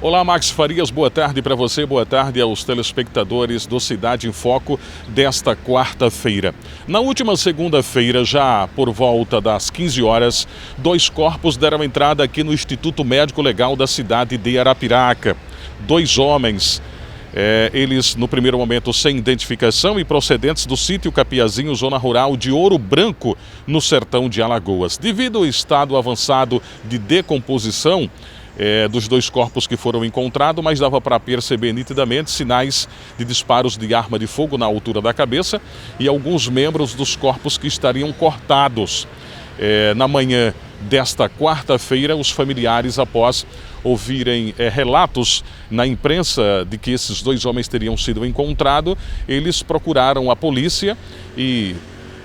Olá, Max Farias, boa tarde para você, boa tarde aos telespectadores do Cidade em Foco desta quarta-feira. Na última segunda-feira, já por volta das 15 horas, 2 corpos deram entrada aqui no Instituto Médico Legal da cidade de Arapiraca. 2 homens, eles no primeiro momento sem identificação e procedentes do sítio Capiazinho, zona rural de Ouro Branco, no sertão de Alagoas. Devido ao estado avançado de decomposição, dos 2 corpos que foram encontrados, mas dava para perceber nitidamente sinais de disparos de arma de fogo na altura da cabeça e alguns membros dos corpos que estariam cortados. Na manhã desta quarta-feira, os familiares, após ouvirem relatos na imprensa de que esses 2 homens teriam sido encontrados, eles procuraram a polícia e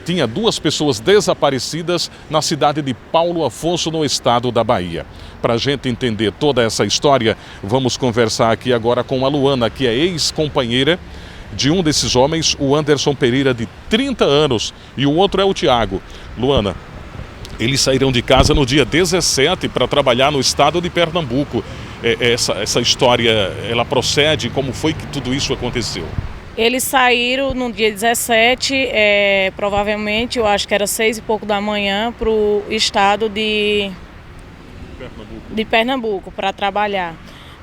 tinha 2 pessoas desaparecidas na cidade de Paulo Afonso, no estado da Bahia. Para a gente entender toda essa história, vamos conversar aqui agora com a Luana, que é ex-companheira de um desses homens, o Anderson Pereira, de 30 anos, e o outro é o Tiago. Luana, eles saíram de casa no dia 17 para trabalhar no estado de Pernambuco. Essa história, ela procede? Como foi que tudo isso aconteceu? Eles saíram no dia 17, provavelmente, eu acho que era 6 e pouco da manhã, para o estado de Pernambuco para trabalhar.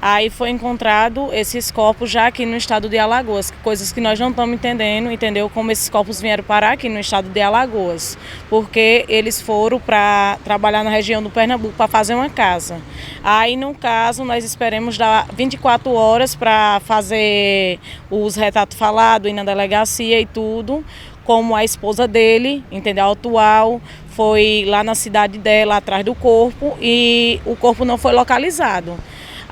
Aí foi encontrado esses corpos já aqui no estado de Alagoas, coisas que nós não estamos entendendo, entendeu? Como esses corpos vieram parar aqui no estado de Alagoas, porque eles foram para trabalhar na região do Pernambuco para fazer uma casa. Aí, no caso, nós esperamos dar 24 horas para fazer os retratos falados, ir na delegacia e tudo, como a esposa dele, entendeu? A atual, foi lá na cidade dela, atrás do corpo, e o corpo não foi localizado.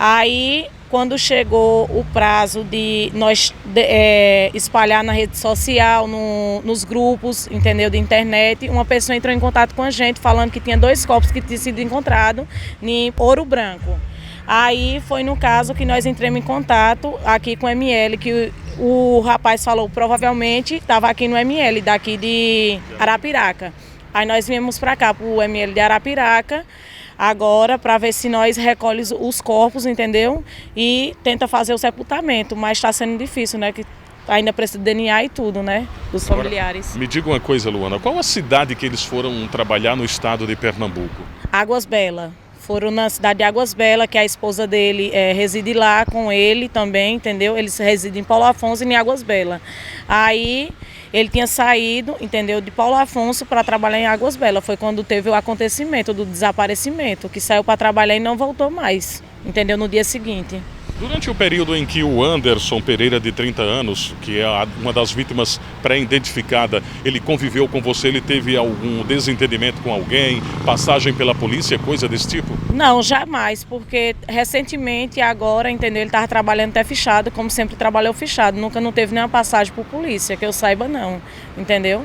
Aí, quando chegou o prazo de nós espalhar na rede social, nos grupos, entendeu, de internet, uma pessoa entrou em contato com a gente falando que tinha 2 corpos que tinham sido encontrados em Ouro Branco. Aí foi no caso que nós entramos em contato aqui com o ML, que o rapaz falou provavelmente estava aqui no ML, daqui de Arapiraca. Aí nós viemos para cá, para o ML de Arapiraca, agora para ver se nós recolhemos os corpos, entendeu? E tenta fazer o sepultamento, mas está sendo difícil, né? Que ainda precisa de DNA e tudo, né? Dos familiares. Me diga uma coisa, Luana, qual a cidade que eles foram trabalhar no estado de Pernambuco? Águas Belas. Foram na cidade de Águas Belas, que a esposa dele reside lá com ele também, entendeu? Eles residem em Paulo Afonso e em Águas Belas. Aí ele tinha saído, entendeu, de Paulo Afonso para trabalhar em Águas Belas. Foi quando teve o acontecimento do desaparecimento, que saiu para trabalhar e não voltou mais, entendeu, no dia seguinte. Durante o período em que o Anderson Pereira, de 30 anos, que é uma das vítimas pré-identificada, ele conviveu com você, ele teve algum desentendimento com alguém, passagem pela polícia, coisa desse tipo? Não, jamais, porque recentemente, agora, entendeu, ele estava trabalhando até fichado, como sempre trabalhou fichado, nunca não teve nenhuma passagem por polícia, que eu saiba não, entendeu?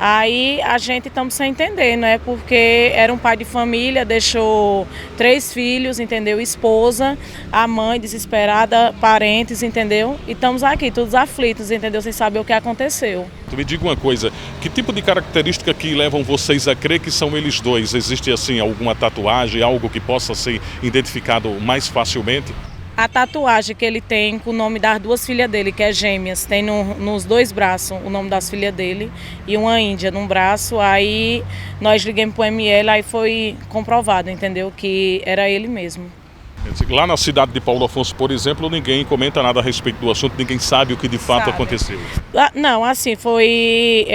Aí a gente estamos sem entender, né? Porque era um pai de família, deixou 3 filhos, entendeu? Esposa, a mãe desesperada, parentes, entendeu? E estamos aqui, todos aflitos, entendeu? Sem saber o que aconteceu. Tu me diga uma coisa, que tipo de característica que levam vocês a crer que são eles 2? Existe assim alguma tatuagem, algo que possa ser identificado mais facilmente? A tatuagem que ele tem com o nome das 2 filhas dele, que é gêmeas, tem nos 2 braços o nome das filhas dele e uma índia num braço. Aí nós ligamos para o ML, aí foi comprovado, entendeu, que era ele mesmo. Lá na cidade de Paulo Afonso, por exemplo, ninguém comenta nada a respeito do assunto, ninguém sabe o que de fato aconteceu. Não, assim, foi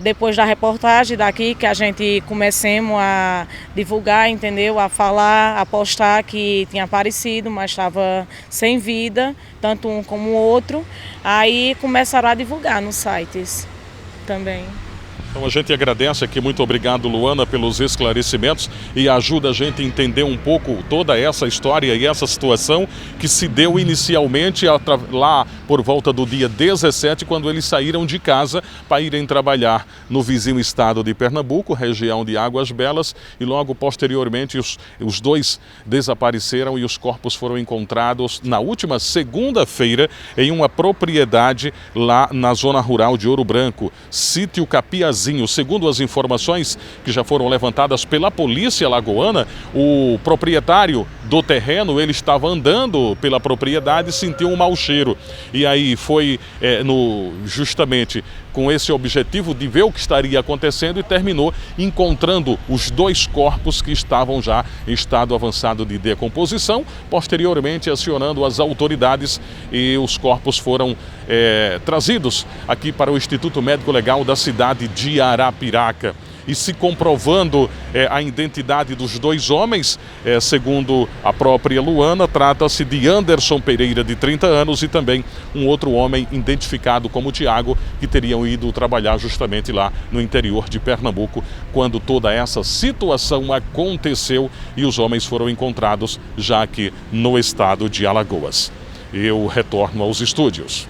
depois da reportagem daqui que a gente começamos a divulgar, entendeu? A falar, a postar que tinha aparecido, mas estava sem vida, tanto um como o outro. Aí começaram a divulgar nos sites também. Então a gente agradece aqui, muito obrigado, Luana, pelos esclarecimentos e ajuda a gente a entender um pouco toda essa história e essa situação que se deu inicialmente lá por volta do dia 17, quando eles saíram de casa para irem trabalhar no vizinho estado de Pernambuco, região de Águas Belas, e logo posteriormente os 2 desapareceram e os corpos foram encontrados na última segunda-feira em uma propriedade lá na zona rural de Ouro Branco, sítio Capiazinho. vizinho. Segundo as informações que já foram levantadas pela polícia alagoana, o proprietário do terreno, ele estava andando pela propriedade e sentiu um mau cheiro. E aí foi justamente com esse objetivo de ver o que estaria acontecendo e terminou encontrando os 2 corpos que estavam já em estado avançado de decomposição, posteriormente acionando as autoridades, e os corpos foram trazidos aqui para o Instituto Médico Legal da cidade de Arapiraca. E se comprovando a identidade dos 2 homens, segundo a própria Luana, trata-se de Anderson Pereira, de 30 anos, e também um outro homem identificado como Tiago, que teriam ido trabalhar justamente lá no interior de Pernambuco, quando toda essa situação aconteceu e os homens foram encontrados já aqui no estado de Alagoas. Eu retorno aos estúdios.